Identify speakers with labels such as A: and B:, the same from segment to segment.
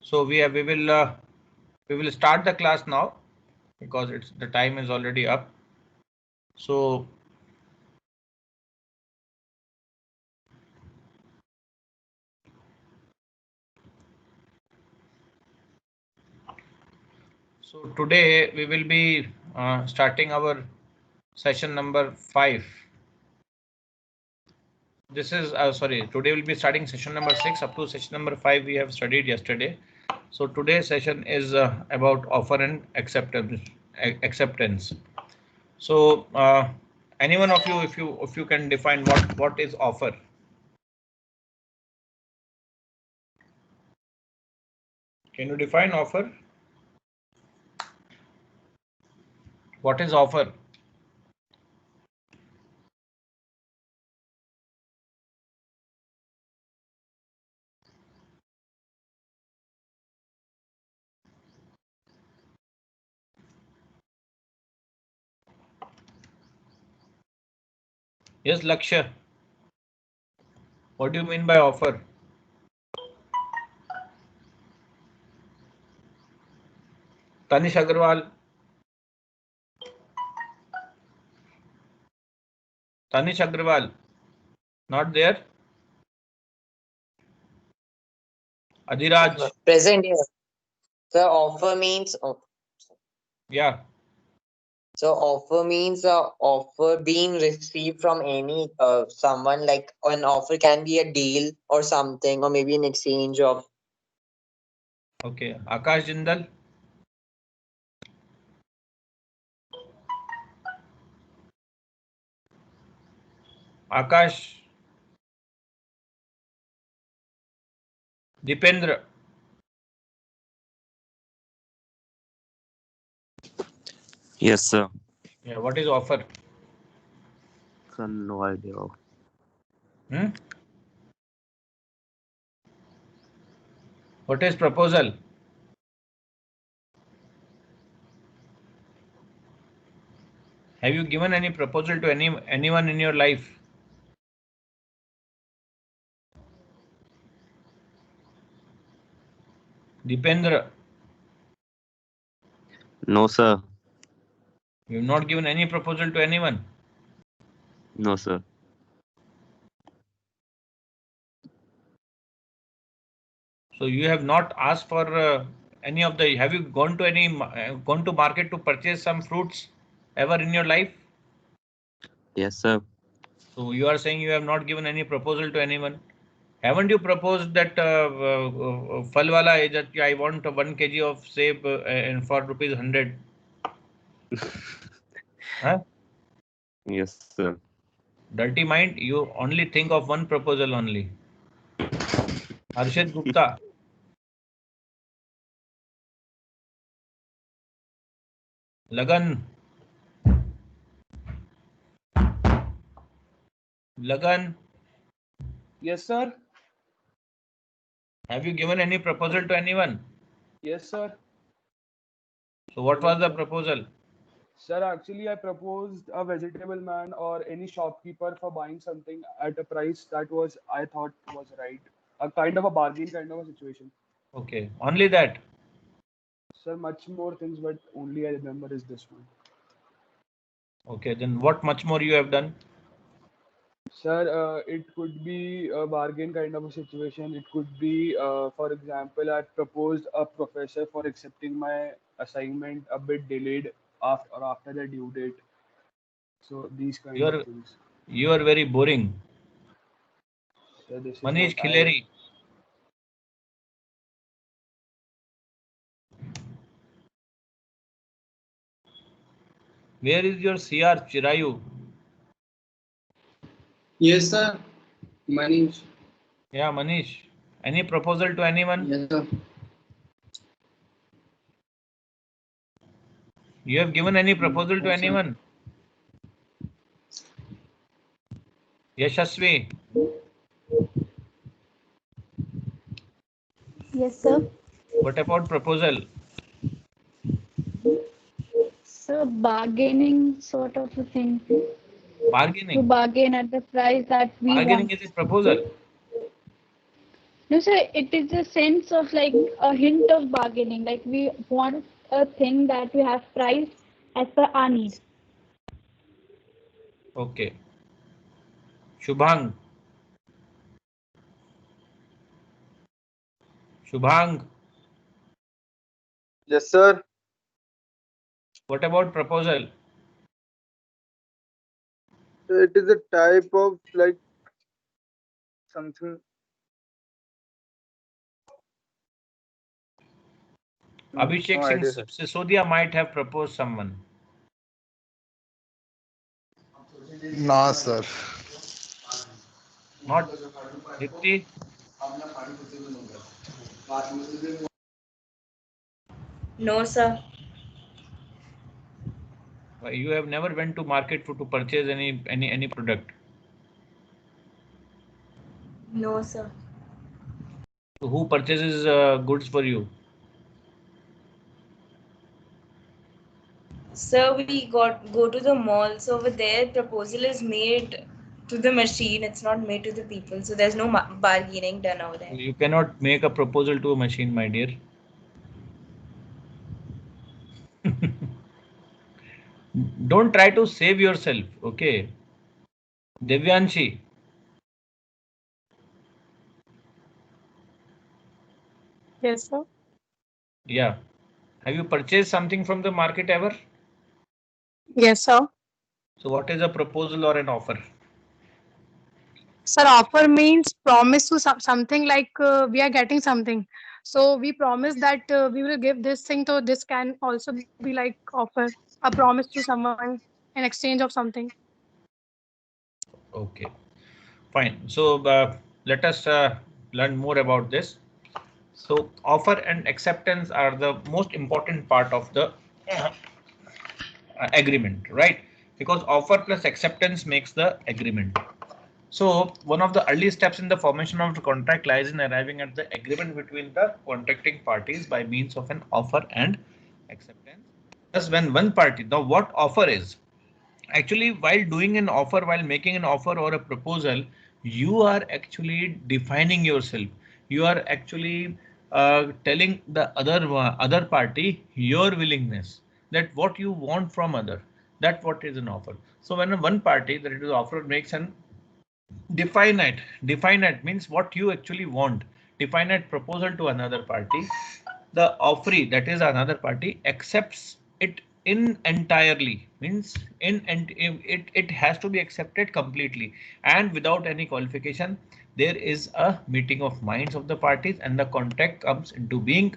A: So we will start the class now because the time is already up. So today we will be starting our session number 5. This is sorry, today we'll be starting session number 6. Up to session number 5 we have studied yesterday. So today's session is about offer and acceptance. So any one of you, if you can define what is offer. Can you define offer? What is offer? Yes, Lakshya. What do you mean by offer? Tanish Agarwal. Tanish Agarwal. Not there. Adhiraj.
B: Present here. The offer means
A: Yeah.
B: so offer means offer being received from any someone, like an offer can be a deal or something, or maybe an exchange of.
A: Okay. Akash Jindal. Akash. Dipendra.
C: Yes, sir.
A: Yeah. What is offer?
C: Sir, no idea.
A: Hmm? What is proposal? Have you given any proposal to anyone in your life? Dipendra.
C: No, sir.
A: You have not given any proposal to anyone.
C: No, sir.
A: So you have not asked for any of the. Have you gone to gone to market to purchase some fruits ever in your life?
C: Yes, sir.
A: So you are saying you have not given any proposal to anyone. Haven't you proposed that falwala is that I want 1 kg of seb and for rupees 100? Huh?
C: Yes, sir.
A: Dirty mind. You only think of one proposal only. Arshad Gupta. Lagan. Lagan.
D: Yes, sir.
A: Have you given any proposal to anyone?
D: Yes, sir.
A: So what was the proposal?
D: Sir, actually, I proposed a vegetable man or any shopkeeper for buying something at a price that was I thought was right. A kind of a bargain kind of a situation.
A: Okay, only that.
D: Sir, much more things, but only I remember is this one.
A: Okay, then what much more you have done?
D: Sir, it could be a bargain kind of a situation. It could be, for example, I proposed a professor for accepting my assignment a bit delayed after the due date. So these kind of things.
A: You are very boring.
D: So this is
A: Manish
D: what I.
A: Khileri. Where is your CR Chirayu?
E: Yes, sir. Manish.
A: Yeah, Manish. Any proposal to anyone?
E: Yes, sir.
A: You have given any proposal to
E: Yes, sir.
A: anyone? Yashasvi.
F: Yes, sir.
A: What about proposal?
F: So bargaining sort of a thing. To
A: Bargaining.
F: bargain at the price that we
A: Bargaining
F: want.
A: is a proposal.
F: No, sir, it is a sense of like a hint of bargaining. Like we want a thing that we have priced as per our need.
A: Okay. Shubhang. Shubhang.
D: Yes, sir.
A: What about proposal?
D: It is a type of like something.
A: Abhishek
D: No
A: Singh
D: idea, sir.
A: Sisodia might have proposed someone.
G: Nah, sir.
A: Not Dipti.
H: No, sir.
A: You have never went to market to purchase any product.
H: No, sir.
A: So who purchases goods for you?
H: Sir, we go to the mall. So over there, proposal is made to the machine. It's not made to the people. So there's no bargaining done over there.
A: You cannot make a proposal to a machine, my dear. Don't try to save yourself, okay? Devyanshi.
I: Yes, sir.
A: Yeah. Have you purchased something from the market ever?
I: Yes, sir.
A: So what is a proposal or an offer?
I: Sir, offer means promise to something like we are getting something. So we promise that we will give this thing. So this can also be like offer a promise to someone in exchange of something.
A: Okay, fine. So let us learn more about this. So offer and acceptance are the most important part of the agreement, right? Because offer plus acceptance makes the agreement. So one of the early steps in the formation of the contract lies in arriving at the agreement between the contracting parties by means of an offer and acceptance. Thus, when one party, now what offer is? Actually, while doing an offer, while making an offer or a proposal, you are actually defining yourself. You are actually telling the other party your willingness, that what you want from other, that what is an offer. So when one party, that is offer, makes an definite means what you actually want, definite proposal to another party, the offeree, that is another party, accepts it in entirely, means it has to be accepted completely and without any qualification. There is a meeting of minds of the parties and the contract comes into being,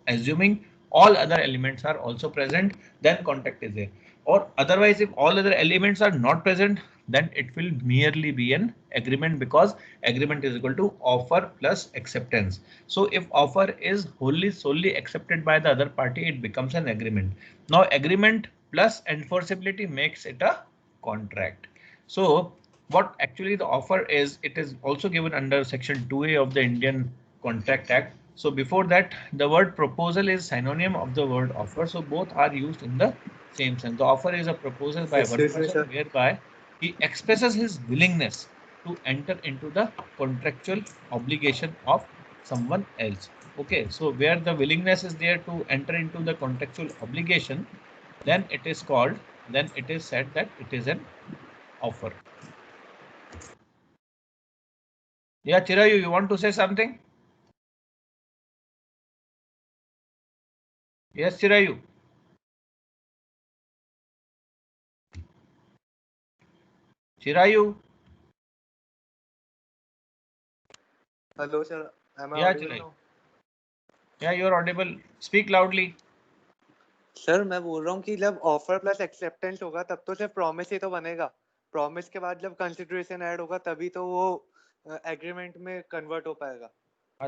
A: assuming all other elements are also present, then contract is there. Or otherwise, if all other elements are not present, then it will merely be an agreement, because agreement is equal to offer plus acceptance. So if offer is wholly solely accepted by the other party, it becomes an agreement. Now agreement plus enforceability makes it a contract. So what actually the offer is, it is also given under section 2A of the Indian Contract Act. So before that, the word proposal is synonym of the word offer. So both are used in the same sense. The offer is a proposal by one person whereby he expresses his willingness to enter into the contractual obligation of someone else. Okay, so where the willingness is there to enter into the contractual obligation, then it is called, then it is said that it is an offer. Yeah, Chirayu, you want to say something? Yes, Chirayu. Chirayu.
G: Hello, sir. Am I
A: Yeah,
G: audible
A: Chirayu.
G: now?
A: Yeah, you're audible. Speak loudly.
G: Sir मैं बोल रहा हूँ कि जब offer plus acceptance होगा तब तो सिर्फ प्रॉमिस ही तो बनेगा. प्रॉमिस के बाद जब कंसिडरेशन ऐड होगा तभी तो वो एग्रीमेंट में कन्वर्ट हो पाएगा.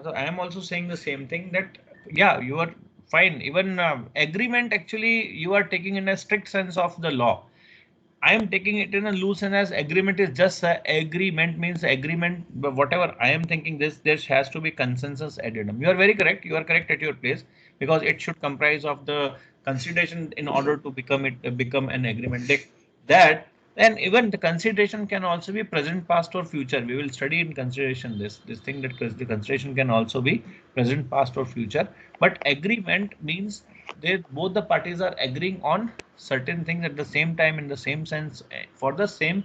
A: So I am also saying the same thing, that yeah, you are fine. Even agreement, actually you are taking in a strict sense of the law. I am taking it in a loose sense, as agreement is just agreement, means agreement. But whatever I am thinking, this there has to be consensus addendum. You are very correct. You are correct at your place, because it should comprise of the consideration in order to become an agreement. Like that Then even the consideration can also be present, past or future. We will study in consideration this thing that the consideration can also be present, past or future. But agreement means they both the parties are agreeing on certain things at the same time in the same sense for the same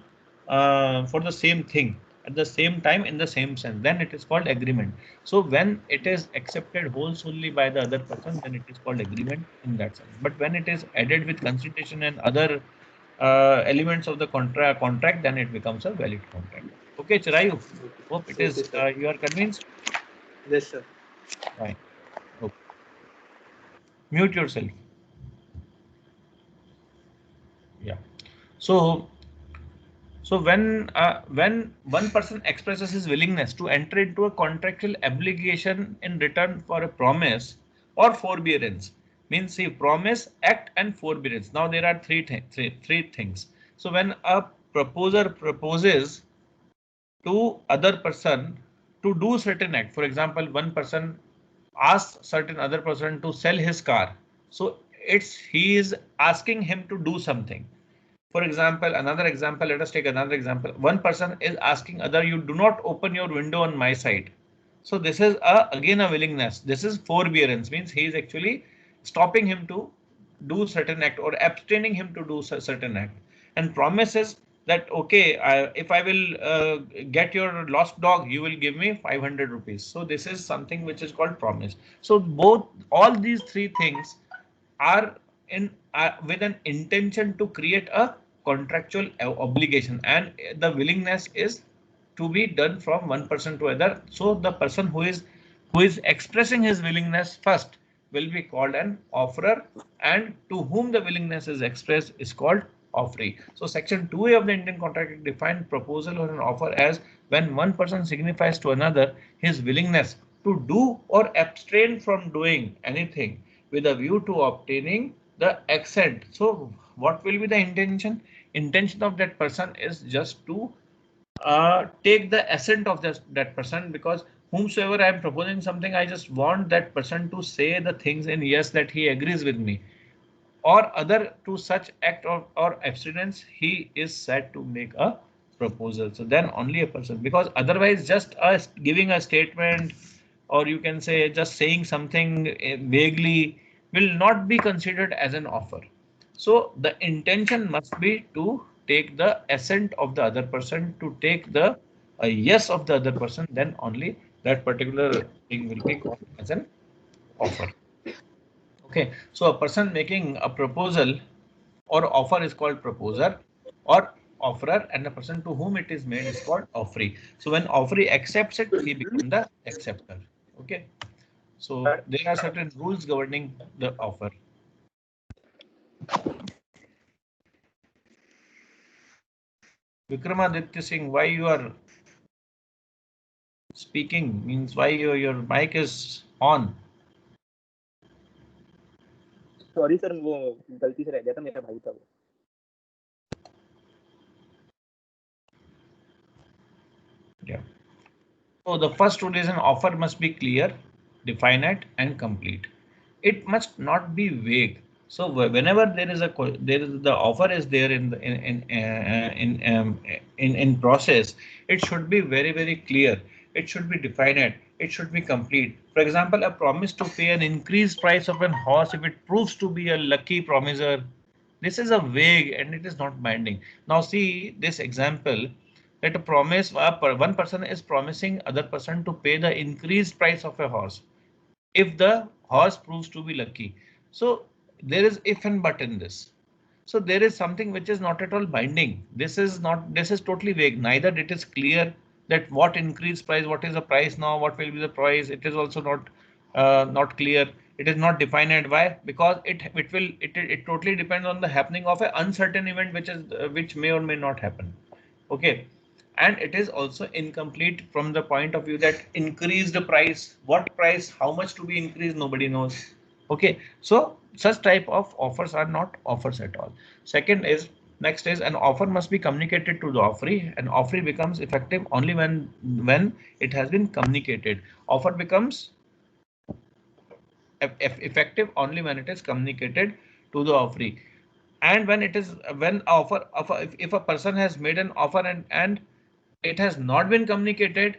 A: thing at the same time in the same sense. Then it is called agreement. So when it is accepted wholesomely by the other person, then it is called agreement in that sense. But when it is added with consideration and other elements of the contract, then it becomes a valid contract. Okay, Chirayu, hope it is you are convinced.
G: Yes, sir.
A: Fine. Okay. Mute yourself. Yeah. So when one person expresses his willingness to enter into a contractual obligation in return for a promise or forbearance, means see promise, act, and forbearance. Now there are three things. So when a proposer proposes to other person to do certain act, for example, one person asks certain other person to sell his car, so he is asking him to do something. For example, another example, let us take another example. One person is asking other, you do not open your window on my side. So this is again a willingness. This is forbearance, means he is actually stopping him to do certain act or abstaining him to do certain act. And promises that, okay, if I will get your lost dog, you will give me 500 rupees. So this is something which is called promise. So all these three things are in with an intention to create a contractual obligation, and the willingness is to be done from one person to other. So the person who is expressing his willingness first will be called an offerer, and to whom the willingness is expressed is called offeree. So section 2A of the Indian Contract Act defines proposal or an offer as when one person signifies to another his willingness to do or abstain from doing anything with a view to obtaining the assent. So what will be the intention? Intention of that person is just to take the assent of that person, because whomsoever I am proposing something, I just want that person to say the things in yes, that he agrees with me, or other to such act or abstinence he is said to make a proposal. So then only a person, because otherwise just us giving a statement, or you can say just saying something vaguely, will not be considered as an offer. So the intention must be to take the assent of the other person, to take the yes of the other person, then only that particular thing will be called as an offer. Okay, so a person making a proposal or offer is called proposer or offerer, and the person to whom it is made is called offeree. So when offeree accepts it, he becomes the acceptor. Okay, so there are certain rules governing the offer. Vikramaditya Singh, why you are speaking, means why your mic is on?
J: Sorry sir, वो गलती से रह गया था, मेरा भाई था वो.
A: Yeah. So the first rule is an offer must be clear, definite, and complete. It must not be vague. So whenever there is the offer is there in process, it should be very clear. It should be definite. It should be complete. For example, a promise to pay an increased price of an horse if it proves to be a lucky promiser. This is a vague and it is not binding. Now see this example, that a promise, one person is promising other person to pay the increased price of a horse if the horse proves to be lucky. So there is if and but in this. So there is something which is not at all binding. This is totally vague. Neither it is clear that what increased price, what is the price now, what will be the price. It is also not clear. It is not defined. Why? Because it totally depends on the happening of an uncertain event which may or may not happen. Okay. And it is also incomplete from the point of view that increase the price, what price, how much to be increased, nobody knows. Okay, so such type of offers are not offers at all. Next is an offer must be communicated to the offeree. An offeree becomes effective only when it has been communicated. Offer becomes effective only when it is communicated to the offeree. And when it is when offer if a person has made an offer and it has not been communicated,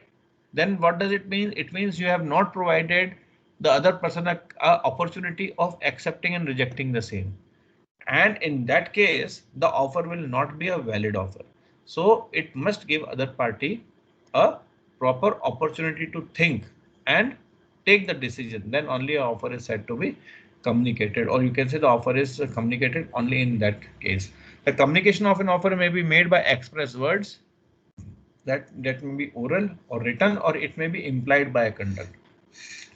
A: then what does it mean? It means you have not provided the other person a opportunity of accepting and rejecting the same. And in that case, the offer will not be a valid offer. So it must give other party a proper opportunity to think and take the decision. Then only an offer is said to be communicated, or you can say the offer is communicated only in that case. The communication of an offer may be made by express words, that may be oral or written, or it may be implied by a conduct.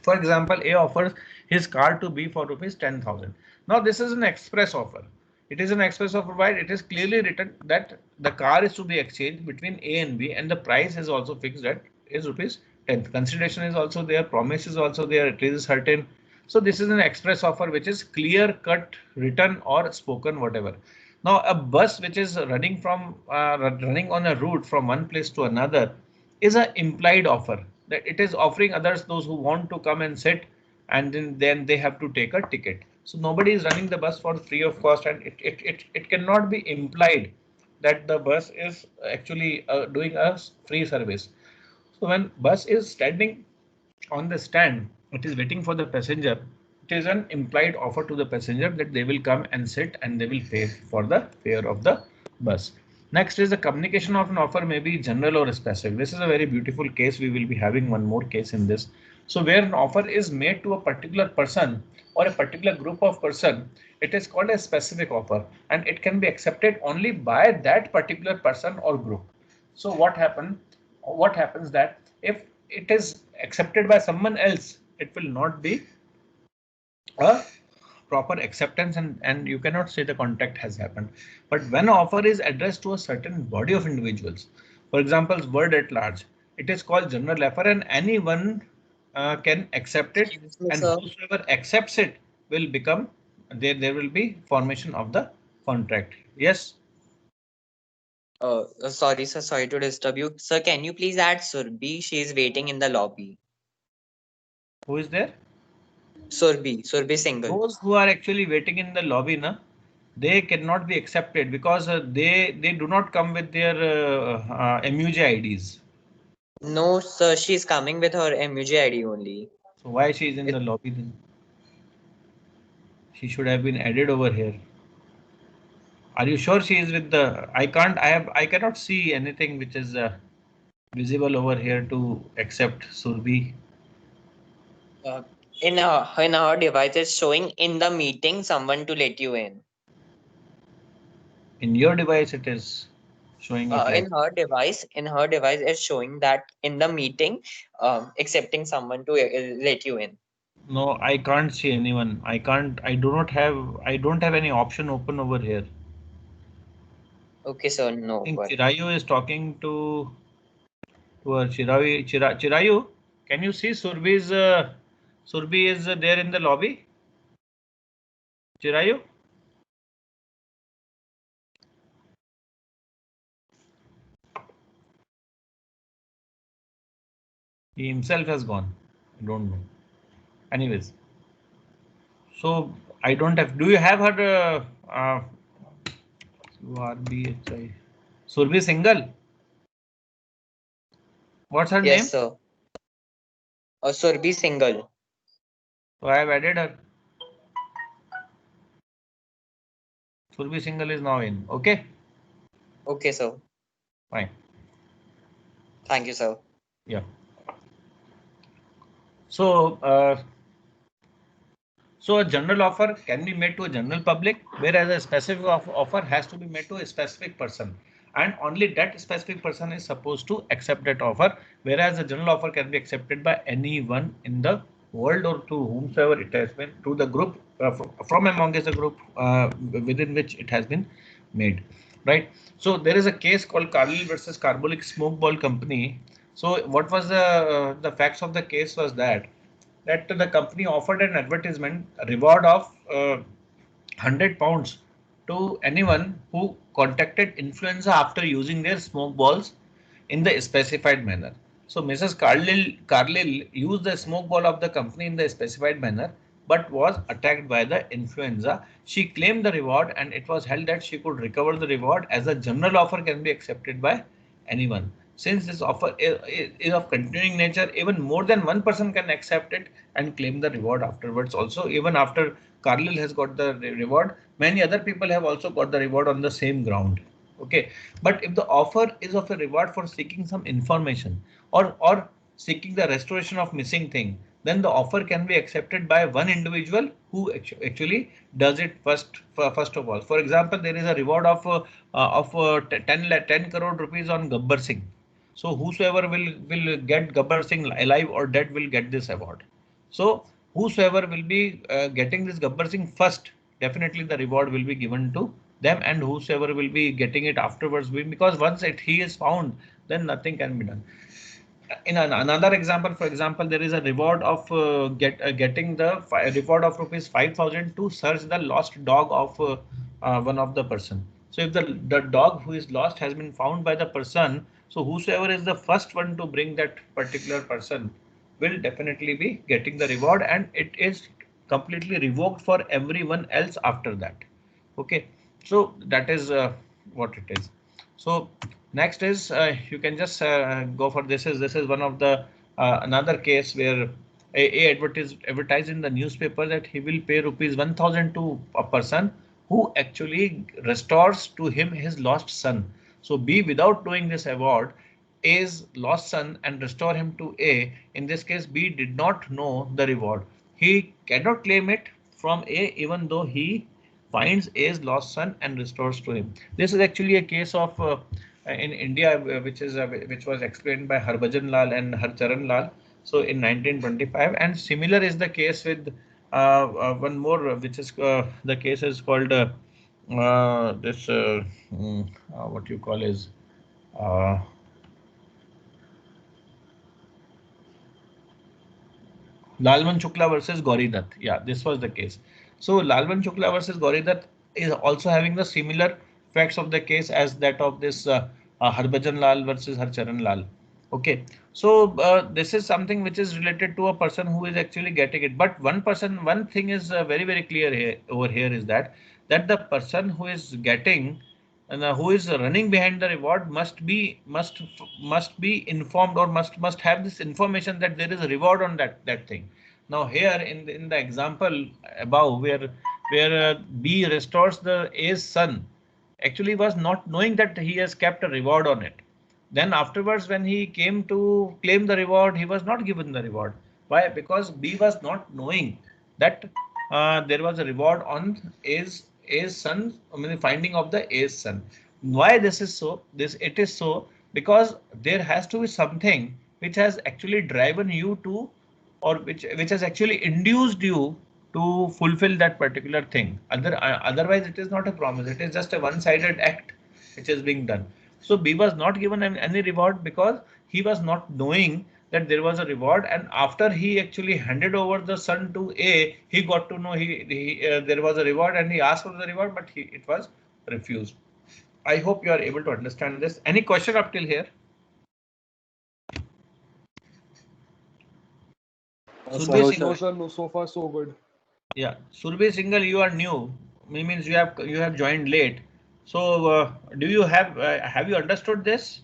A: For example, A offers his car to B for rupees 10,000. Now this is an express offer. It is an express offer where it is clearly written that the car is to be exchanged between A and B, and the price is also fixed at is rupees 10. Consideration is also there, promise is also there, it is certain. So this is an express offer which is clear cut, written or spoken, whatever. Now a bus which is running running on a route from one place to another is an implied offer, that it is offering others, those who want to come and sit, and then they have to take a ticket. So nobody is running the bus for free of cost, and it cannot be implied that the bus is actually doing a free service. So when bus is standing on the stand, it is waiting for the passenger. It is an implied offer to the passenger that they will come and sit and they will pay for the fare of the bus. Next is the communication of an offer may be general or specific. This is a very beautiful case. We will be having one more case in this. So where an offer is made to a particular person or a particular group of person, it is called a specific offer, and it can be accepted only by that particular person or group. So what happens that if it is accepted by someone else, it will not be a proper acceptance, and you cannot say the contact has happened. But when an offer is addressed to a certain body of individuals, for example, word at large, it is called general offer, and anyone can accept it,
B: Excuse me,
A: and
B: sir.
A: whosoever accepts it will become there will be formation of the contract. Yes.
B: Sorry, sir. Sorry to disturb you. Sir, can you please add Surbi? She is waiting in the lobby.
A: Who is there?
B: Surbi single.
A: Those who are actually waiting in the lobby, na, they cannot be accepted because they do not come with their MUJ IDs.
B: No, sir. She is coming with her MUJ ID only.
A: So why she is in the lobby then? She should have been added over here. Are you sure she is with the? I cannot see anything which is visible over here to accept Surbi.
B: In her device, it's showing in the meeting someone to let you in.
A: In your device, it is showing it like.
B: In her device, it's showing that in the meeting, accepting someone to let you in.
A: No, I can't see anyone. I can't. I don't have any option open over here.
B: Okay, sir. No.
A: I think
B: But
A: Chirayu is talking to her. Chirayu, can you see Surbi is there in the lobby? Chirayu? He himself has gone. I don't know. Anyways, so I don't have. Do you have her RBHI? Surbi single? What's her name?
B: yes, sir. Surbi single.
A: So I have added her. Surbi single is now in. Okay.
B: Okay, sir.
A: Fine.
B: Thank you, sir.
A: Yeah. So a general offer can be made to a general public, whereas a specific offer has to be made to a specific person, and only that specific person is supposed to accept that offer, whereas a general offer can be accepted by anyone in the world or to whomsoever it has been, to the group from amongst the group within which it has been made, right? So there is a case called Carlyle versus Carbolic Smoke Ball Company. So what was the facts of the case was that the company offered an advertisement reward of £100 to anyone who contacted influenza after using their smoke balls in the specified manner. So Mrs. Carlyle used the smoke ball of the company in the specified manner, but was attacked by the influenza. She claimed the reward and it was held that she could recover the reward as a general offer can be accepted by anyone. Since this offer is of continuing nature, even more than one person can accept it and claim the reward afterwards. Also, even after Carlyle has got the reward, many other people have also got the reward on the same ground. Okay, but if the offer is of a reward for seeking some information or seeking the restoration of missing thing, then the offer can be accepted by one individual who actually does it first of all. For example, there is a reward of 10 crore rupees on Gabbar Singh. So whosoever will get Gabbar Singh alive or dead will get this award. So whosoever will be getting this Gabbar Singh first, definitely the reward will be given to them, and whosoever will be getting it afterwards will, because once he is found, then nothing can be done. In another example, for example, there is a reward of getting the reward of rupees 5,000 to search the lost dog of one of the person. So if the dog who is lost has been found by the person, so whosoever is the first one to bring that particular person will definitely be getting the reward, and it is completely revoked for everyone else after that. Okay, so that is what it is. So next is you can just go for this is one of the another case where a advertised in the newspaper that he will pay rupees 1,000 to a person who actually restores to him his lost son. So B, without doing this award, A's lost son and restore him to A. In this case, B did not know the reward. He cannot claim it from A even though he finds A's lost son and restores to him. This is actually a case of in India, which was explained by Harbhajan Lal and Harcharan Lal. So in 1925, and similar is the case with one more, which is the case is called this what you call is Lalman Shukla versus Gauri Dutt. Yeah, this was the case. So Lalman Shukla versus Gauri Dutt is also having the similar facts of the case as that of this Harbhajan Lal versus Harcharan Lal. Okay, so this is something which is related to a person who is actually getting it. But one thing is very clear here over here is that the person who is getting and who is running behind the reward must be informed, or must have this information that there is a reward on that thing. Now here in the example above, where B restores the A's son, actually was not knowing that he has kept a reward on it. Then afterwards, when he came to claim the reward, he was not given the reward. Why? Because B was not knowing that there was a reward on A's son. I mean, the finding of the A's son. Why this is so? It is so because there has to be something which has actually driven you to, or which has actually induced you to fulfill that particular thing. Otherwise, it is not a promise. It is just a one-sided act which is being done. So B was not given any reward because he was not knowing that there was a reward, and after he actually handed over the son to A, he got to know there was a reward, and he asked for the reward, but it was refused. I hope you are able to understand this. Any question up till here?
D: No, sir. No, so far so good.
A: Yeah, Surbhi Singhal, you are new. Means you have joined late. So do you have you understood this?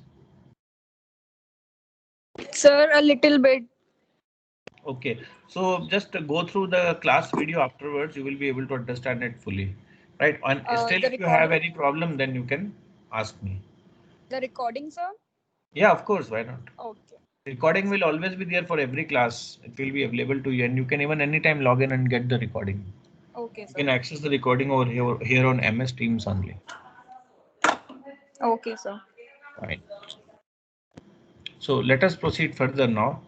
I: Sir, a little bit.
A: Okay, so just go through the class video afterwards. You will be able to understand it fully, right? And still, if you have any problem, then you can ask me.
I: The recording, sir?
A: Yeah, of course. Why not?
I: Okay.
A: Recording will always be there for every class. It will be available to you, and you can even anytime log in and get the recording.
I: Okay, sir.
A: You can access the recording over here on MS Teams only.
I: Okay, sir.
A: Right. So let us proceed further now.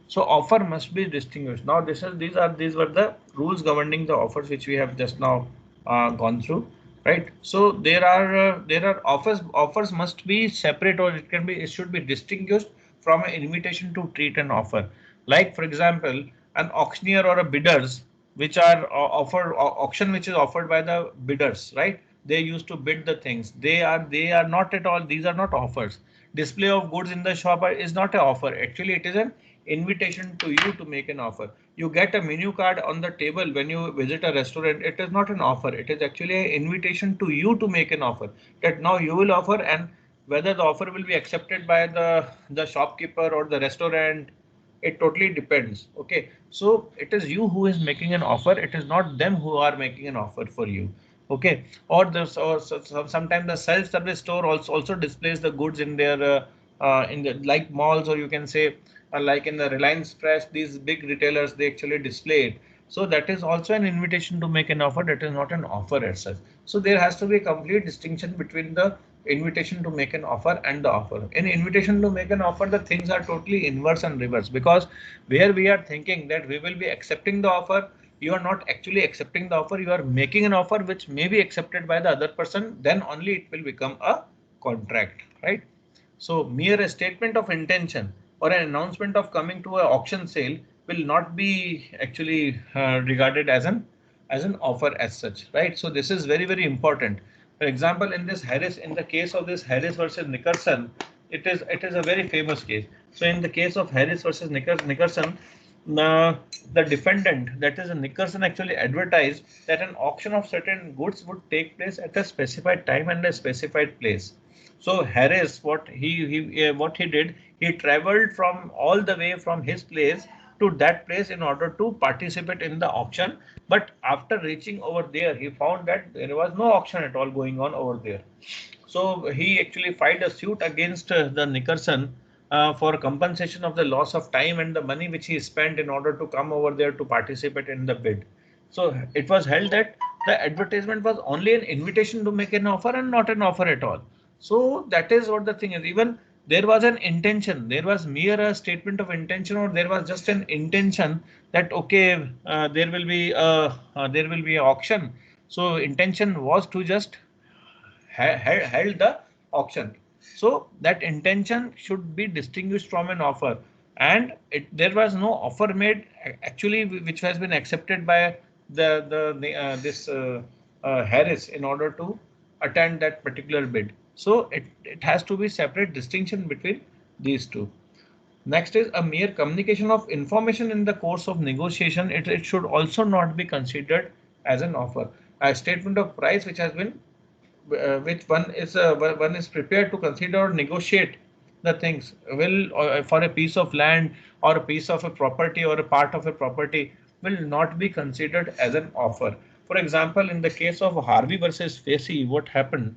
A: So offer must be distinguished. Now these were the rules governing the offers which we have just now gone through, right? So there are offers must be separate, or it should be distinguished from an invitation to treat an offer. Like for example, an auctioneer or a bidders, which are auction which is offered by the bidders, right? They used to bid the things. They are not at all. These are not offers. Display of goods in the shop is not an offer. Actually, it is an invitation to you to make an offer. You get a menu card on the table when you visit a restaurant. It is not an offer. It is actually an invitation to you to make an offer, that now you will offer, and whether the offer will be accepted by the shopkeeper or the restaurant, it totally depends. Okay, so it is you who is making an offer. It is not them who are making an offer for you. Okay, or sometimes the self-service store also displays the goods in the like malls, or you can say like in the Reliance Fresh, these big retailers, they actually display it. So that is also an invitation to make an offer. That is not an offer as such. So there has to be a complete distinction between the invitation to make an offer and the offer. In invitation to make an offer, the things are totally inverse and reverse, because where we are thinking that we will be accepting the offer, you are not actually accepting the offer. You are making an offer which may be accepted by the other person. Then only it will become a contract, right? So mere a statement of intention or an announcement of coming to an auction sale will not be actually regarded as an offer as such, right? So this is very, very important. For example, in this Harris, in the case of this Harris versus Nickerson, it is a very famous case. So in the case of Harris versus Nickerson, the defendant, that is Nickerson, actually advertised that an auction of certain goods would take place at a specified time and a specified place. So Harris, what he did, he traveled from all the way from his place to that place in order to participate in the auction. But after reaching over there, he found that there was no auction at all going on over there. So he actually filed a suit against the Nickerson for compensation of the loss of time and the money which he spent in order to come over there to participate in the bid. So it was held that the advertisement was only an invitation to make an offer and not an offer at all. So that is what the thing is. Even there was an intention, there was mere a statement of intention, or there was just an intention that okay, there will be an auction. So intention was to just held the auction. So that intention should be distinguished from an offer, and there was no offer made actually which has been accepted by this Harris in order to attend that particular bid. So it has to be separate distinction between these two. Next is a mere communication of information in the course of negotiation. It should also not be considered as an offer. A statement of price which has been which one is prepared to consider or negotiate the things will for a piece of land or a piece of a property or a part of a property will not be considered as an offer. For example, in the case of Harvey versus Facey, what happened?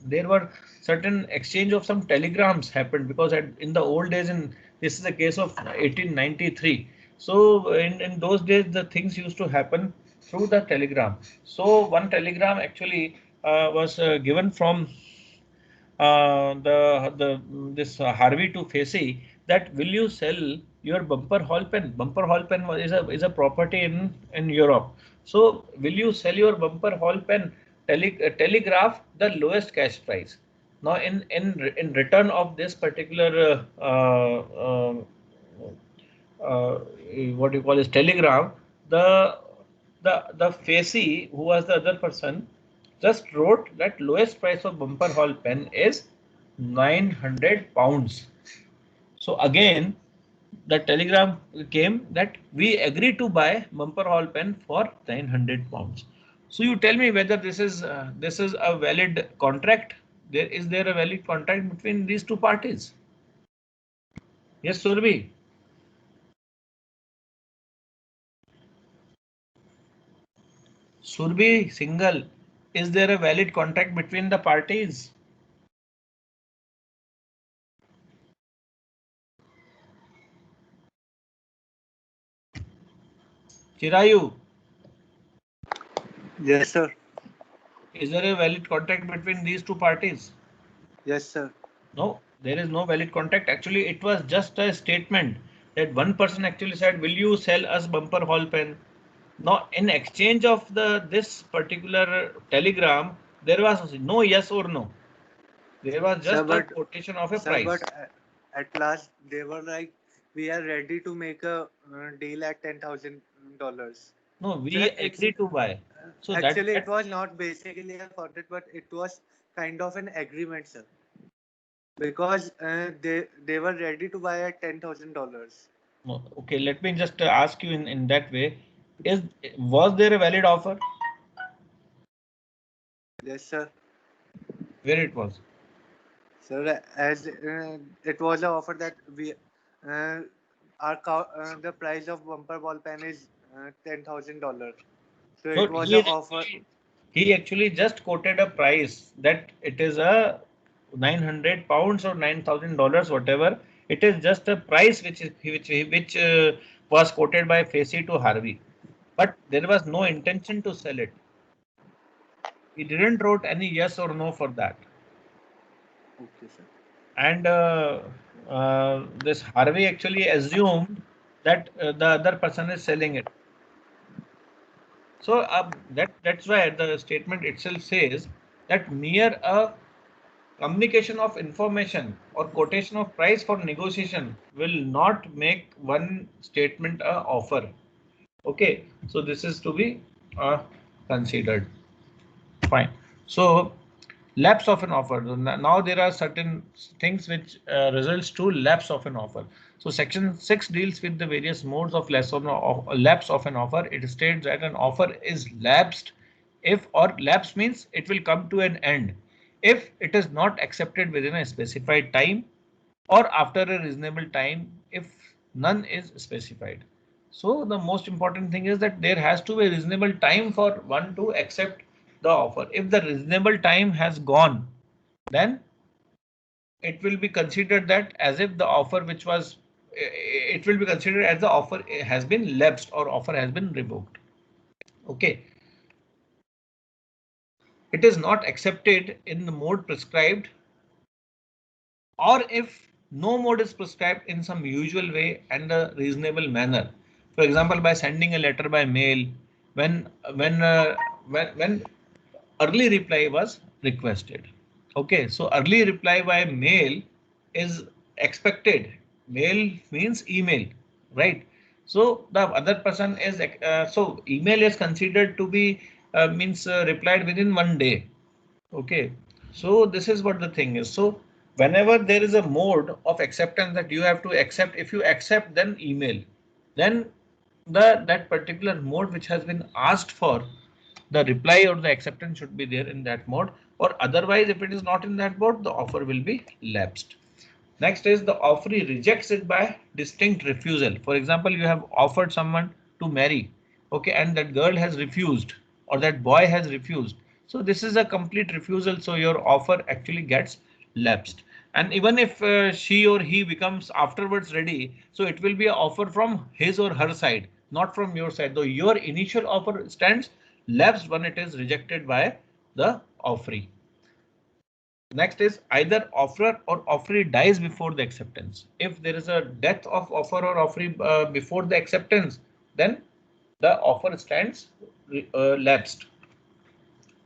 A: There were certain exchange of some telegrams happened, because in the old days, in this is the case of 1893. So in those days the things used to happen through the telegram. So one telegram actually was given from the this Harvey to Facey, that will you sell your bumper hall pen? Bumper hall pen is a property in Europe. So will you sell your bumper hall pen? Telegraph the lowest cash price. Now in return of this particular what you call is telegram, the Facey, who was the other person, just wrote that lowest price of bumper hall pen is 900 pounds. So again, the telegram came that we agree to buy bumper hall pen for 900 pounds. So you tell me whether this is a valid contract. There a valid contract between these two parties? Yes, Surbi. Surbi single. Is there a valid contract between the parties? Chirayu.
G: Yes, sir.
A: Is there a valid contract between these two parties?
G: Yes, sir.
A: No, there is no valid contract. Actually, it was just a statement that one person actually said, will you sell us bumper hall pen? Now, in exchange of this particular telegram, there was no yes or no. There was
G: Sir,
A: just a
G: but
A: quotation of a
G: sir,
A: price.
G: but at last they were like, we are ready to make a deal at $10,000.
A: No, we
G: Sir, it's
A: agree to buy. So
G: actually
A: that
G: it was not basically a contract, but it was kind of an agreement, sir. Because they were ready to buy at $10,000.
A: No, okay, let me just ask you in that way. Was there a valid offer?
G: Yes, sir.
A: Where it was?
G: Sir, as it was an offer that we the price of bumper ball pen is $10,000. So
A: So
G: it was an offer.
A: he actually just quoted a price that it is a 900 pounds or $9,000, whatever. It is just a price which was quoted by Facey to Harvey, but there was no intention to sell it. He didn't wrote any yes or no for that.
G: Okay, sir.
A: And this Harvey actually assumed that the other person is selling it. So that's why the statement itself says that mere a communication of information or quotation of price for negotiation will not make one statement a offer. Okay, so this is to be considered. Fine. So lapse of an offer. Now there are certain things which results to lapse of an offer. So section 6 deals with the various modes of lapse of an offer. It states that an offer is lapsed if, or lapse means it will come to an end if it is not accepted within a specified time or after a reasonable time if none is specified. So the most important thing is that there has to be a reasonable time for one to accept the offer. If the reasonable time has gone, then it will be considered that as if the offer which was, it will be considered as the offer has been lapsed or offer has been revoked. Okay. It is not accepted in the mode prescribed, or if no mode is prescribed in some usual way and a reasonable manner. For example, by sending a letter by mail when when early reply was requested. Okay, so early reply by mail is expected. Mail means email, right? So the other person is so email is considered to be means replied within 1 day. Okay, so this is what the thing is. So whenever there is a mode of acceptance that you have to accept, if you accept, then email, then that particular mode which has been asked for, the reply or the acceptance should be there in that mode, or otherwise if it is not in that mode, the offer will be lapsed. Next is the offeree rejects it by distinct refusal. For example, you have offered someone to marry, okay, and that girl has refused or that boy has refused. So this is a complete refusal. So your offer actually gets lapsed. And even if she or he becomes afterwards ready, so it will be an offer from his or her side, not from your side. Though your initial offer stands lapsed when it is rejected by the offeree. Next is either offerer or offeree dies before the acceptance. If there is a death of offer or offeree before the acceptance, then the offer stands lapsed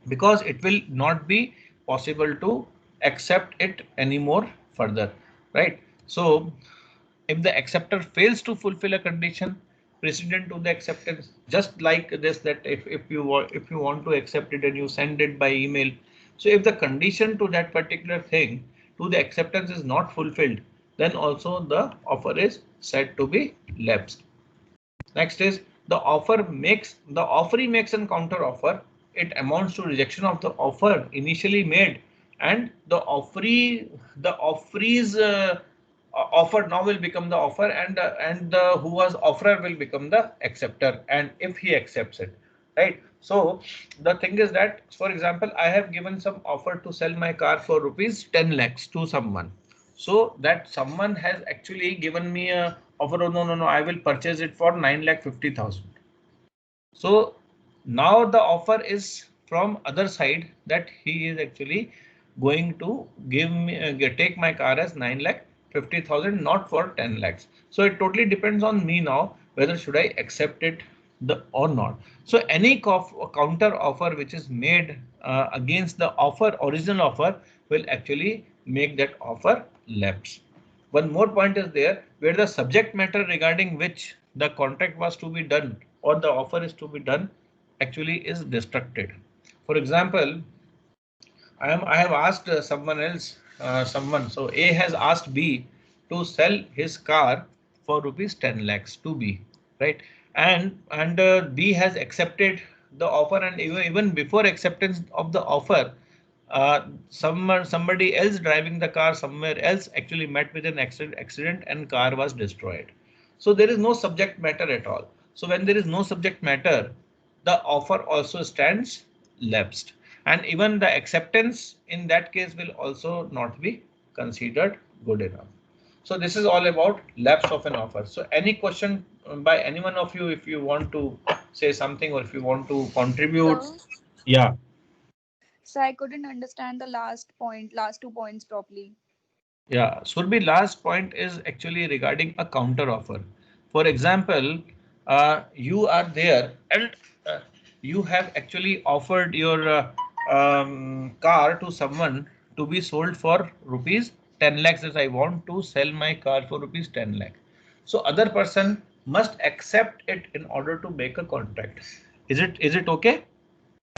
A: because it will not be possible to accept it anymore further, right? So if the acceptor fails to fulfill a condition precedent to the acceptance, just like this, that if you want to accept it and you send it by email, so if the condition to that particular thing to the acceptance is not fulfilled, then also the offer is said to be lapsed. Next is the offeree makes a counter offer. It amounts to rejection of the offer initially made, and the offeree's offer now will become the offer, and the who was offerer will become the acceptor, and if he accepts it, right? So the thing is that, for example, I have given some offer to sell my car for rupees 10 lakhs to someone. So that someone has actually given me a offer. Oh, no, I will purchase it for 9,50,000. So now the offer is from other side that he is actually going to give me take my car as 9,50,000, not for 10 lakhs. So it totally depends on me now whether should I accept it or not. So any counter offer which is made against the original offer will actually make that offer lapse. One more point is there where the subject matter regarding which the contract was to be done or the offer is to be done actually is destructed. For example, I have asked someone else, someone. So A has asked B to sell his car for rupees 10 lakhs to B, right? And B has accepted the offer, and even before acceptance of the offer, somebody else driving the car somewhere else actually met with an accident and car was destroyed. So there is no subject matter at all. So when there is no subject matter, the offer also stands lapsed, and even the acceptance in that case will also not be considered good enough. So this is all about lapse of an offer. So any question by any one of you, if you want to say something or if you want to contribute?
K: Sir,
A: Yeah.
K: so I couldn't understand the last 2 points properly.
A: Yeah, Surbhi, last point is actually regarding a counter offer. For example, you are there and uh, you have actually offered your car to someone to be sold for rupees 10 lakhs, as I want to sell my car for rupees 10 lakh. So other person must accept it in order to make a contract. Is it okay?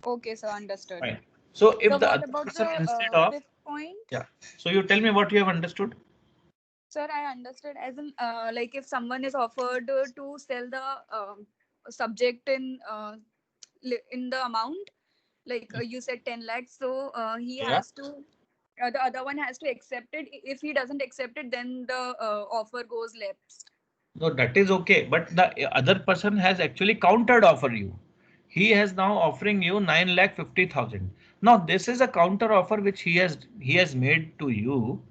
K: Okay, sir, understood.
A: Fine. So
K: So
A: if the
K: what
A: other
K: about
A: person
K: the
A: instead of,
K: fifth point?
A: yeah, so you tell me what you have understood.
K: Sir, I understood as in like if someone is offered to sell the subject in the amount, like you said 10 lakhs, so he
A: Yeah.
K: has to the other one has to accept it. If he doesn't accept it, then the offer goes lapsed.
A: No, that is okay, but the other person has actually countered offer you. He has now offering you 9,50,000. Now this is a counter offer which he has made to you.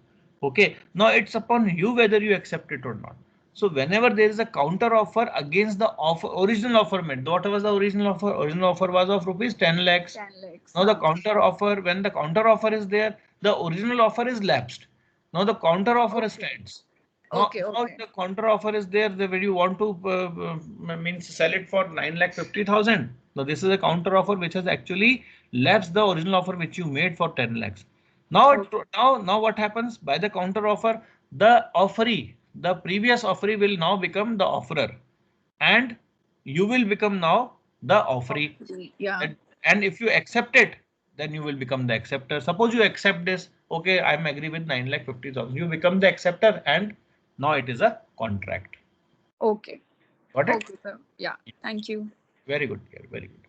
A: Okay. Now it's upon you whether you accept it or not. So whenever there is a counter offer against the offer, original offer made, what was the original offer? Original offer was of rupees 10 lakhs.
K: 10 lakhs.
A: Now the counter offer, when the counter offer is there, the original offer is lapsed. Now the counter offer stands. Now,
K: Okay,
A: now
K: okay.
A: the counter offer is there. Where you want to means sell it for 9,50,000. Now this is a counter offer which has actually lapsed the original offer which you made for 10 lakhs. Now, now what happens by the counter offer? The offeree, the previous offeree will now become the offerer, and you will become now the offeree.
K: Yeah.
A: And if you accept it, then you will become the acceptor. Suppose you accept this, okay, I'm agree with 9,50,000. You become the acceptor, and now it is a contract.
K: Okay.
A: Got it?
K: Okay, sir. Yeah. Thank you.
A: Very good. Yeah, very good.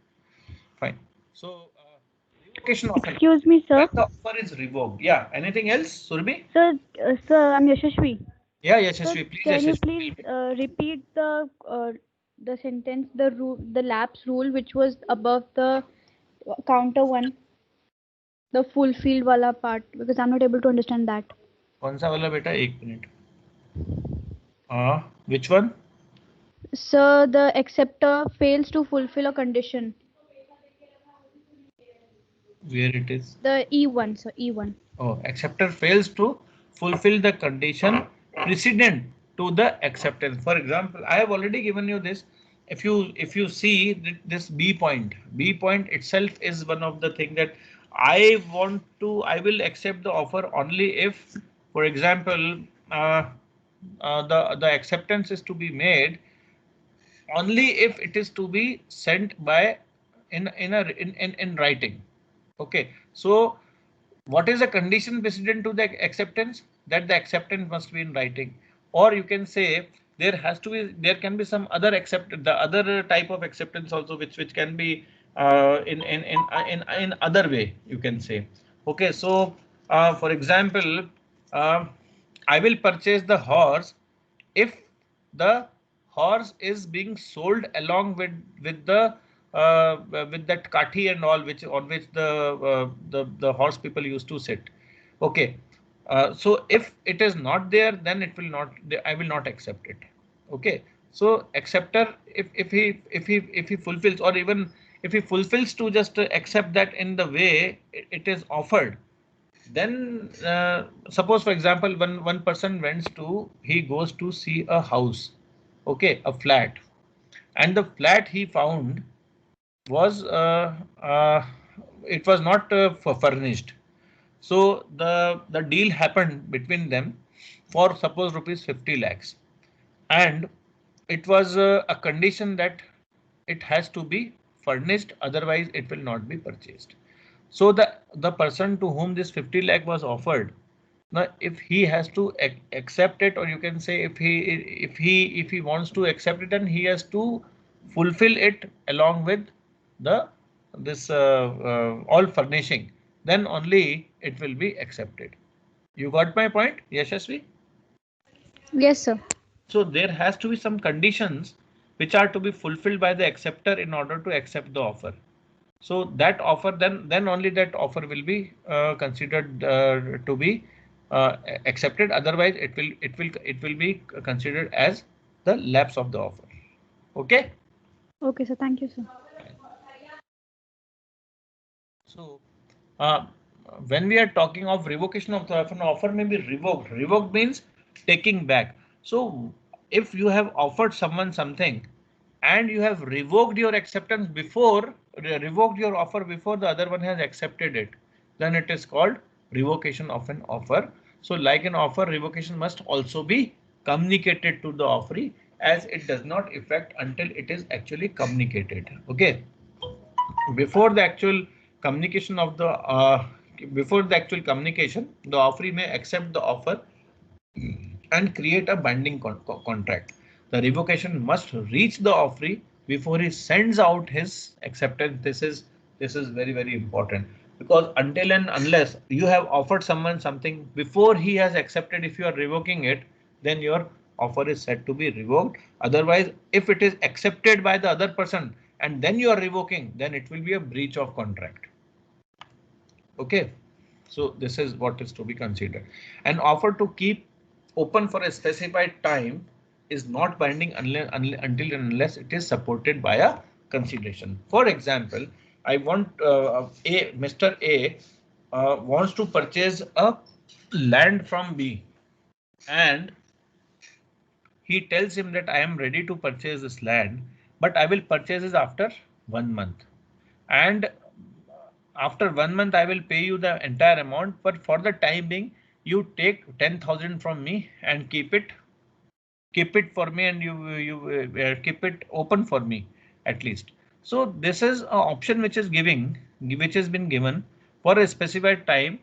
A: Fine. So, revocation of an
F: Excuse me, sir.
A: when the offer is revoked. Yeah. Anything else, Surbi?
F: Sir, I'm Yashashvi.
A: Yeah,
F: Sir,
A: Yashasvi, please,
F: can you
A: Yashasvi.
F: please repeat the sentence, the lapse rule, which was above the counter one, the fulfilled wala part, because I'm not able to understand that.
A: कौन सा वाला बेटा? एक minute. Which one?
F: Sir, the acceptor fails to fulfill a condition.
A: Where it is?
F: The E1, sir, E1.
A: Oh, acceptor fails to fulfill the condition precedent to the acceptance. For example, I have already given you this. If you see this B point itself is one of the thing that I will accept the offer only if, for example, the acceptance is to be made only if it is to be sent by in writing. Okay, so what is the condition precedent to the acceptance? That the acceptance must be in writing, or you can say there can be some other the other type of acceptance also, which can be in other way, you can say. Okay, so for example, I will purchase the horse if the horse is being sold along with that kathi and all, which on which the horse people used to sit. Okay, so if it is not there, then it will not. I will not accept it. Okay, so acceptor, if he fulfills, or even if he fulfills to just accept that in the way it is offered, then suppose, for example, when one person he goes to see a house, okay, a flat, and the flat he found was it was not furnished. So the deal happened between them for suppose rupees 50 lakhs, and it was a condition that it has to be furnished, otherwise it will not be purchased. So the person to whom this 50 lakh was offered, Now, if he has to accept it, or you can say if he wants to accept it, and he has to fulfill it along with the this all furnishing, then only it will be accepted. You got my point, Yashasvi?
F: Yes, sir.
A: So there has to be some conditions which are to be fulfilled by the acceptor in order to accept the offer. So that offer, then only that offer will be considered to be accepted. Otherwise, it will be considered as the lapse of the offer. Okay.
F: Okay, sir. Thank you, sir.
A: So uh, when we are talking of revocation of the offer, an offer may be revoked. Revoked means taking back. So if you have offered someone something and you have revoked your acceptance before, revoked your offer before the other one has accepted it, then it is called revocation of an offer. So like an offer, revocation must also be communicated to the offeree, as it does not effect until it is actually communicated. Okay. Before the actual communication of the the offeree may accept the offer and create a binding contract. The revocation must reach the offeree before he sends out his acceptance. This is very important, because until and unless you have offered someone something before he has accepted, if you are revoking it, then your offer is said to be revoked. Otherwise, if it is accepted by the other person and then you are revoking, then it will be a breach of contract. Okay, so this is what is to be considered. An offer to keep open for a specified time is not binding until and unless it is supported by a consideration. For example, I want Mr. A wants to purchase a land from B, and he tells him that I am ready to purchase this land, but I will purchase it after 1 month. And after 1 month, I will pay you the entire amount. But for the time being, you take 10,000 from me and keep it for me, and you keep it open for me at least. So this is an option which is which has been given for a specified time,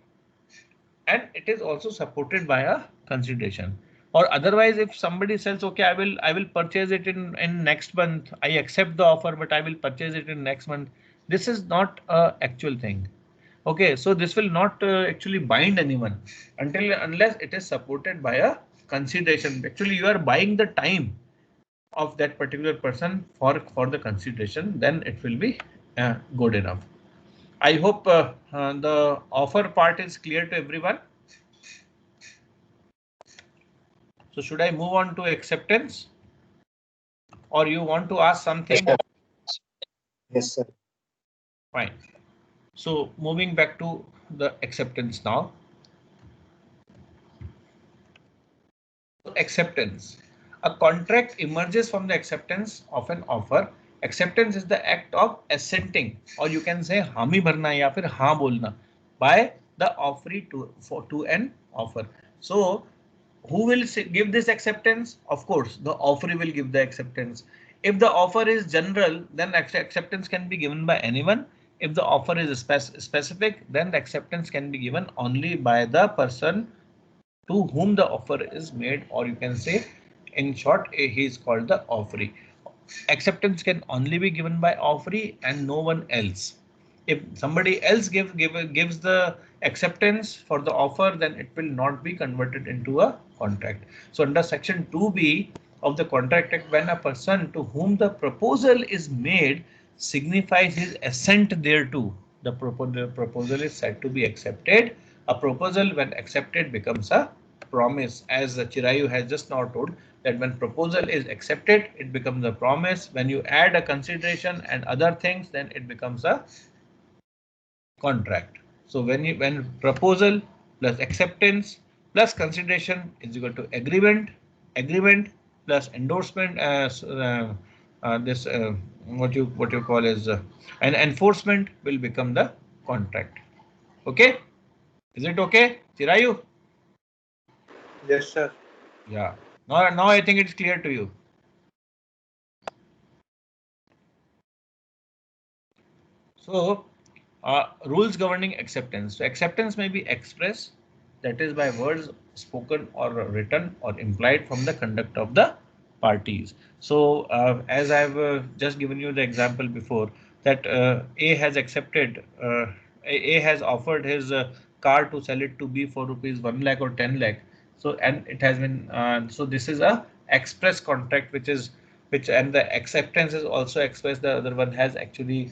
A: and it is also supported by a consideration. Or otherwise, if somebody says, okay, I will purchase it in next month, I accept the offer, but I will purchase it in next month. This is not a actual thing. Okay, so this will not actually bind anyone unless it is supported by a consideration. Actually, you are buying the time of that particular person for the consideration, then it will be good enough. I hope the offer part is clear to everyone. So should I move on to acceptance, or you want to ask something?
B: Yes, sir.
A: Fine. So moving back to the acceptance now. Acceptance. A contract emerges from the acceptance of an offer. Acceptance is the act of assenting, or you can say हामी bharna या फिर हाँ बोलना, by the offeree to an offer. So who will give this acceptance? Of course, the offeree will give the acceptance. If the offer is general, then acceptance can be given by anyone. If the offer is specific, then the acceptance can be given only by the person to whom the offer is made, or you can say, in short, he is called the offeree. Acceptance can only be given by offeree and no one else. If somebody else gives the acceptance for the offer, then it will not be converted into a contract. So under section 2B of the Contract Act, when a person to whom the proposal is made signifies his assent thereto, the proposal is said to be accepted. A proposal, when accepted, becomes a promise, as Chirayu has just now told, that when proposal is accepted, it becomes a promise. When you add a consideration and other things, then it becomes a contract. So when proposal plus acceptance plus consideration is equal to agreement plus endorsement, what you call as an enforcement, will become the contract. Okay, is it okay, Chirayu?
G: Yes, sir.
A: Yeah. Now I think it's clear to you. So rules governing acceptance. So acceptance may be express, that is by words spoken or written or implied from the conduct of the parties. So as I've just given you the example before, that A has accepted, A has offered his car to sell it to B for rupees 1 lakh or 10 lakh. So and it has been so this is a express contract which is which, and the acceptance is also expressed. The other one has actually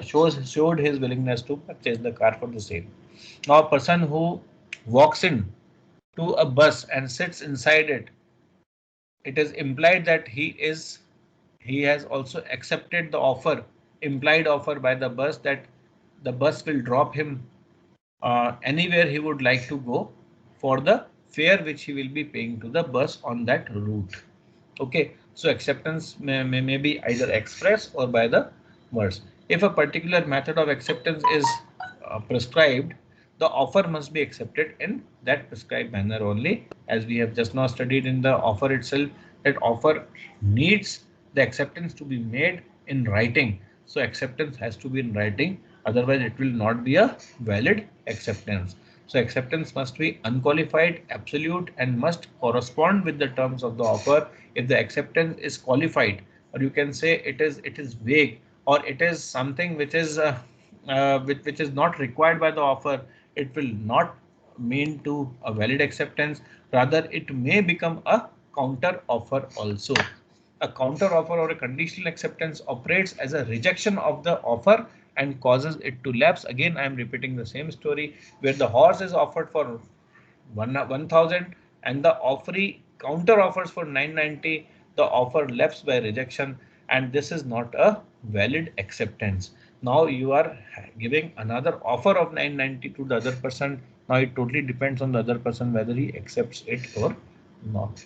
A: showed his willingness to purchase the car for the same. Now a person who walks in to a bus and sits inside it, it is implied that he has also accepted the offer, implied offer by the bus, that the bus will drop him anywhere he would like to go for the fare which he will be paying to the bus on that route. Okay, so acceptance may be either express or by the words. If a particular method of acceptance is prescribed, the offer must be accepted in that prescribed manner only. As we have just now studied in the offer itself, that offer needs the acceptance to be made in writing. So acceptance has to be in writing, otherwise it will not be a valid acceptance. So acceptance must be unqualified, absolute, and must correspond with the terms of the offer. If the acceptance is qualified, or you can say it is vague, or it is something which is which is not required by the offer, it will not mean to a valid acceptance. Rather, it may become a counter offer also. A counter offer or a conditional acceptance operates as a rejection of the offer and causes it to lapse. Again, I am repeating the same story where the horse is offered for 1,000 and the offeree counter offers for 990. The offer lapses by rejection, and this is not a valid acceptance. Now you are giving another offer of 990 to the other person. Now it totally depends on the other person whether he accepts it or not.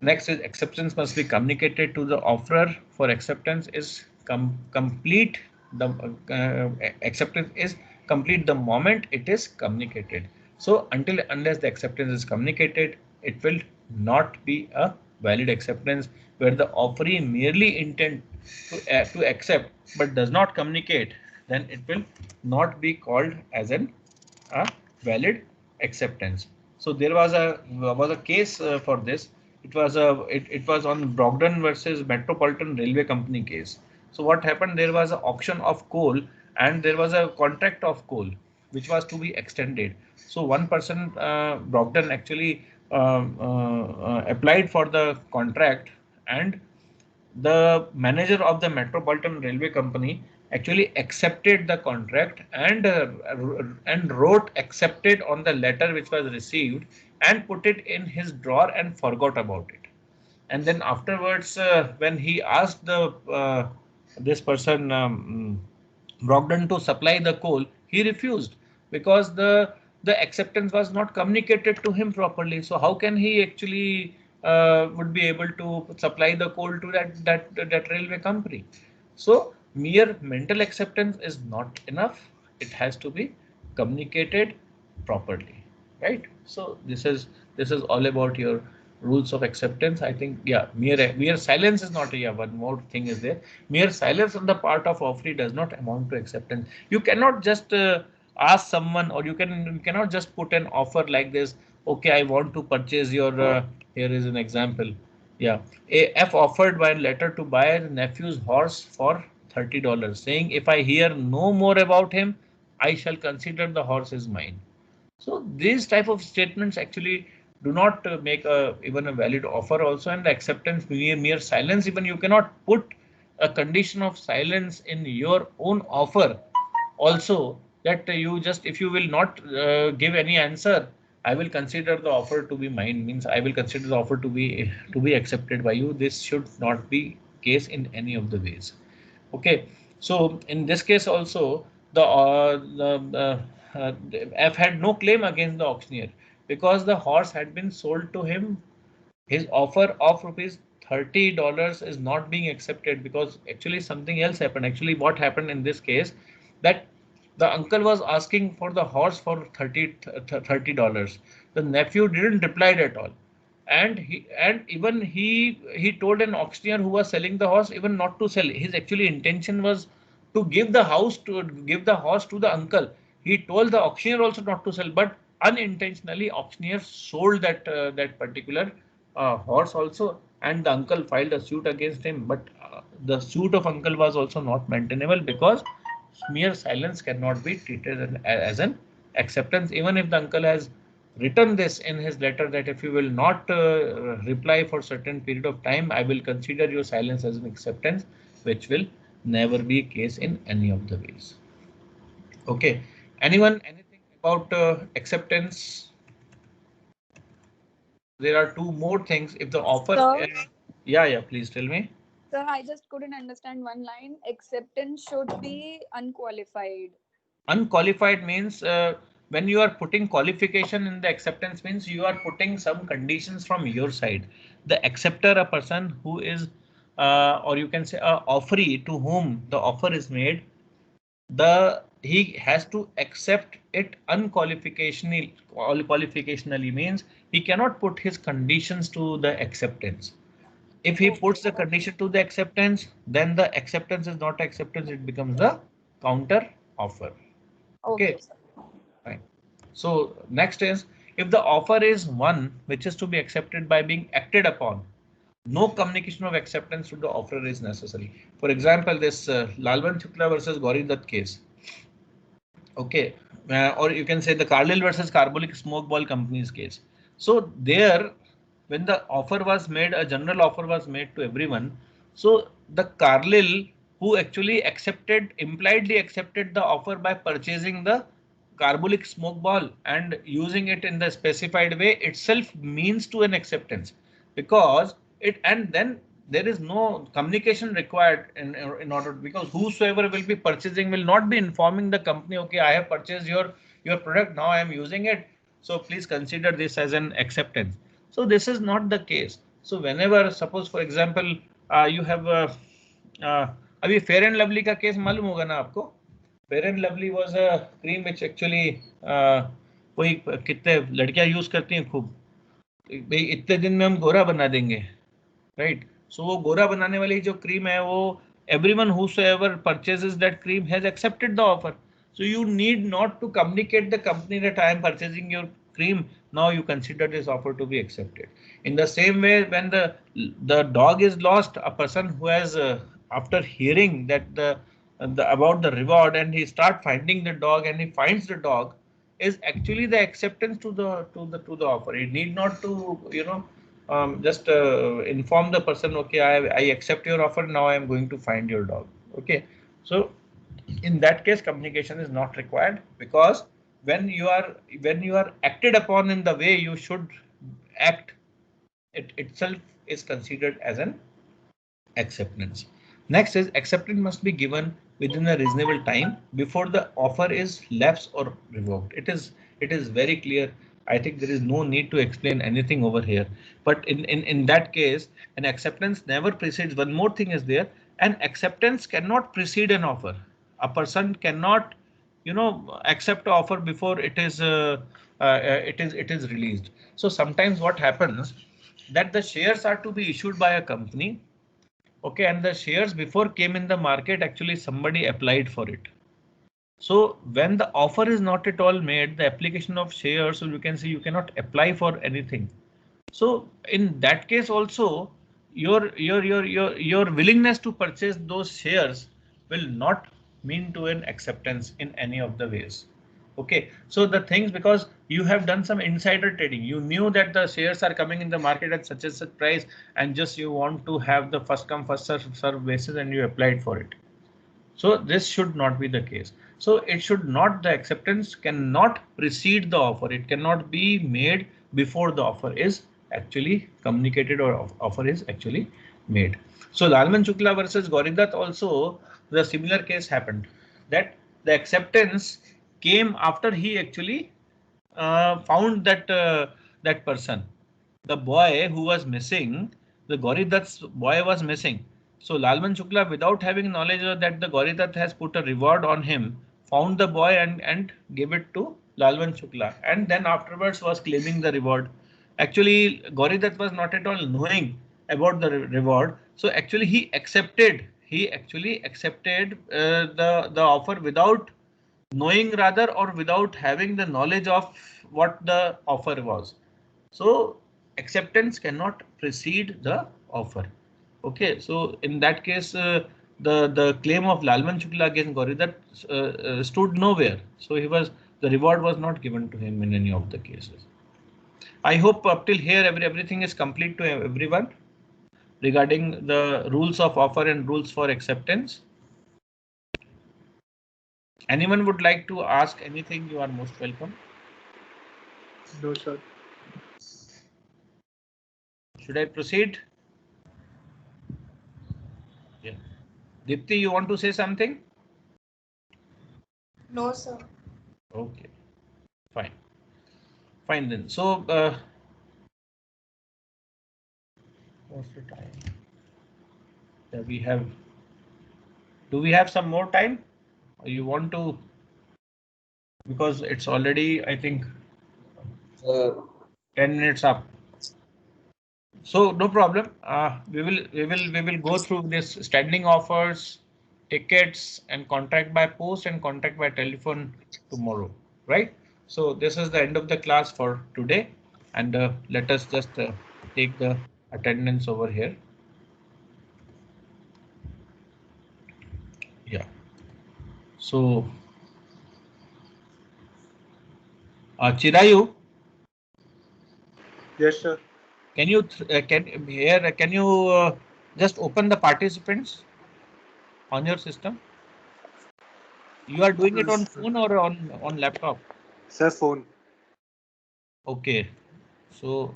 A: Next is acceptance must be communicated to the offerer. For acceptance is complete. The acceptance is complete the moment it is communicated. So unless the acceptance is communicated, it will not be a valid acceptance. Where the offeree merely intend to accept but does not communicate, then it will not be called as a valid acceptance. So there was a case for this. It was on Brogden versus Metropolitan Railway Company case. So what happened? There was an auction of coal and there was a contract of coal which was to be extended. So one person, Brogden, actually applied for the contract, and the manager of the Metropolitan Railway Company actually accepted the contract and wrote accepted on the letter which was received and put it in his drawer and forgot about it. And then afterwards, when he asked this person Brogden to supply the coal, he refused because the acceptance was not communicated to him properly. So how can he actually would be able to supply the coal to that railway company? So mere mental acceptance is not enough. It has to be communicated properly, right? So this is all about your rules of acceptance. I think, yeah, mere silence is not. Yeah, one more thing is there. Mere silence on the part of offeree does not amount to acceptance. You cannot just ask someone, or you cannot just put an offer like this. Okay, I want to purchase your. Here is an example. Yeah, F offered by letter to buy his nephew's horse for $30, saying if I hear no more about him, I shall consider the horse is mine. So these type of statements actually do not make even a valid offer also, and the acceptance mere silence. Even you cannot put a condition of silence in your own offer also, that you just, if you will not give any answer, I will consider the offer to be mine, means I will consider the offer to be accepted by you. This should not be case in any of the ways. Okay, so in this case also the F had no claim against the auctioneer because the horse had been sold to him. His offer of rupees $30 is not being accepted because actually something else happened. Actually, what happened in this case, that the uncle was asking for the horse for $30. The nephew didn't reply at all, and he told an auctioneer who was selling the horse even not to sell. His actually intention was to give the horse to the uncle. He told the auctioneer also not to sell, but unintentionally auctioneer sold that particular horse also, and the uncle filed a suit against him. But the suit of uncle was also not maintainable because mere silence cannot be treated as an acceptance. Even if the uncle has written this in his letter that if you will not reply for certain period of time, I will consider your silence as an acceptance, which will never be a case in any of the ways. Okay. Anyone, anything about acceptance? There are two more things. If the offer,
K: Sir?
A: yeah, please tell me.
K: Sir, I just couldn't understand one line. Acceptance should be unqualified.
A: Unqualified means when you are putting qualification in the acceptance means you are putting some conditions from your side. The acceptor, a person who is, or you can say a offeree to whom the offer is made, he has to accept it qualificationally means he cannot put his conditions to the acceptance. If he puts the condition to the acceptance, then the acceptance is not acceptance, it becomes the counter offer. Okay, fine. So next is, if the offer is one which is to be accepted by being acted upon, no communication of acceptance to the offerer is necessary. For example, this Lalvan Shukla versus Gauri Dutt case. Okay, or you can say the Carlyle versus Carbolic Smoke Ball Company's case. So there, when the offer was made, a general offer was made to everyone. So the Carlyle, who actually impliedly accepted the offer by purchasing the carbolic smoke ball and using it in the specified way itself means to an acceptance, because and then there is no communication required in order, because whosoever will be purchasing will not be informing the company, okay, I have purchased your product, now I am using it, so please consider this as an acceptance. So this is not the case. So whenever, suppose for example, you have अभी fair and lovely का case मालूम होगा ना आपको. Fair and lovely was a cream which actually कोई कितने लड़कियां use करती हैं खूब, भाई इतने दिन में हम गोरा बना देंगे, राइट. सो वो गोरा बनाने वाली जो क्रीम है वो everyone whosoever purchases that cream has accepted the offer. So you need not to communicate the company that I am purchasing your cream. Now you consider this offer to be accepted. In the same way, when the dog is lost, a person who has after hearing that about the reward and he start finding the dog and he finds the dog, is actually the acceptance to the offer. He need not to just inform the person, okay, I accept your offer, now I am going to find your dog. Okay, so in that case communication is not required, because when you are acted upon in the way you should act, it itself is considered as an acceptance. Next is, acceptance must be given within a reasonable time before the offer is lapsed or revoked. It is very clear. I think there is no need to explain anything over here. But in that case, an acceptance never precedes. One more thing is there. An acceptance cannot precede an offer. A person cannot, accept an offer before it is released. So sometimes what happens, that the shares are to be issued by a company. Okay, and the shares before came in the market, actually somebody applied for it. So when the offer is not at all made, the application of shares, so you can see you cannot apply for anything. So in that case also, your willingness to purchase those shares will not mean to an acceptance in any of the ways. Okay, so the things, because you have done some insider trading, you knew that the shares are coming in the market at such and such price, and just you want to have the first come first serve basis and you applied for it. So this should not be the case. So it should not, the acceptance cannot precede the offer. It cannot be made before the offer is actually communicated or offer is actually made. So Lalvan Shukla versus Gauri Dutt also, the similar case happened, that the acceptance came after he actually found that person, the boy who was missing, the Gauri Dutt's boy was missing. So Lalvan Shukla, without having knowledge that the Gauri Dutt has put a reward on him, found the boy and gave it to Lalvan Shukla, and then afterwards was claiming the reward. Actually, Gauri Dutt was not at all knowing about the reward. So actually he actually accepted the offer without knowing rather or without having the knowledge of what the offer was. So acceptance cannot precede the offer. Okay, so in that case, the claim of Lalman Shukla against Gauridat stood nowhere. So the reward was not given to him in any of the cases. I hope up till here everything is complete to everyone regarding the rules of offer and rules for acceptance. Anyone would like to ask anything? You are most welcome.
E: No, sir.
A: Should I proceed? Yeah. Dipti, you want to say something?
H: No, sir.
A: Okay, fine. Fine then. So, what's the time? Yeah, do we have some more time? Or you want to, because it's already, I think, 10 minutes up. So no problem. We will go through this standing offers, tickets, and contract by post and contract by telephone tomorrow, right? So this is the end of the class for today, and let us just take the attendance over here. Yeah. So Chirayu.
G: Yes, sir.
A: Can you just open the participants on your system? You are doing it on phone or on laptop?
G: Sir, phone.
A: Okay, so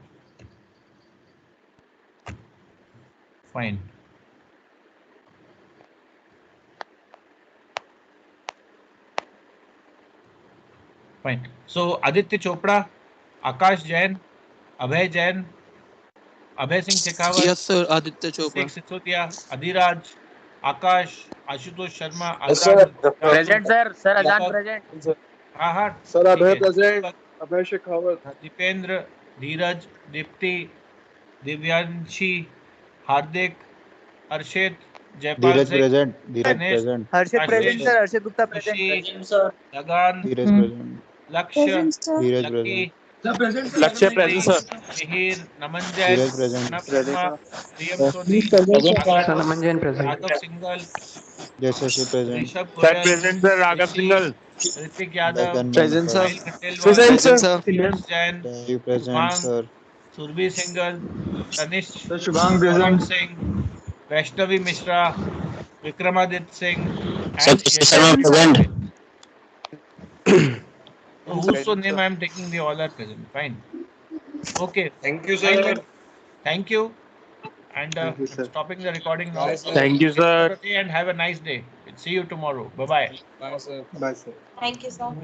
A: fine. Fine. So Aditya Chopra, Akash Jain, Abhay Jain, Abhay Singh Shekhawat.
L: Yes, sir. Aditya Chopra.
A: Sheikh Sisodia, Adhiraj, Akash, Ashutosh Sharma,
B: Yes, sir.
A: Azad.
M: Present, sir. Sir, Azan
A: Deepak.
M: present.
A: हाँ,
D: Sir,
A: ठीक
D: Abhay
A: है.
D: present.
A: Deepak,
D: Abhay Shekhawat.
A: Dipendra, धीरज, दीप्ति, दिव्यांशी, हार्दिक, हर्षित, Jaipal
N: Dheeraj
A: Singh,
N: present. Dheeraj
A: Danish,
N: present.
M: Harshit present,
A: आशीष,
M: sir. Harshit Gupta present.
A: खुशी, लगान,
N: Dheeraj present.
A: Lakshya,
N: Dheeraj
A: Lucky,
N: present.
E: Lakshay present, sir.
A: Mihir, Naman Jain,
N: Dheeraj present.
A: Pranab
M: Present,
A: Sharma,
M: sir.
A: Priyam Soni,
M: Sir,
A: Akash,
M: Namanjan present.
A: Raghav Singhal,
N: Yashasvi present.
A: Rishabh
E: Sir,
A: Goyal,
E: present, sir. Raghav
A: Rishi,
E: Singhal.
A: Ritik Yadav,
N: Dagan
L: Present, sir.
A: Sahil
N: Mankar.
A: Khandelwal,
E: Present,
L: Present,
E: sir.
L: sir.
A: Piyush Jain,
N: Ravi present,
A: Shubhang,
N: sir.
A: Surbhi Singhal, Tanishk,
D: Sir, Shubhang
A: Saurabh
D: present.
A: Singh, Vaishnavi Mishra, Vikramaditya Singh, and
J: Satish Sharma
A: Yashasvi
J: present.
A: Patel. So whose name I am taking, the all are present. Fine. Okay.
G: Thank you,
A: Fine
G: sir.
A: then. Thank you. And
G: Thank you,
A: I'm
G: sir.
A: stopping the recording now.
E: Thank you, sir.
A: And have a nice day. See you tomorrow. Bye bye.
G: Bye, sir.
H: Thank you, sir.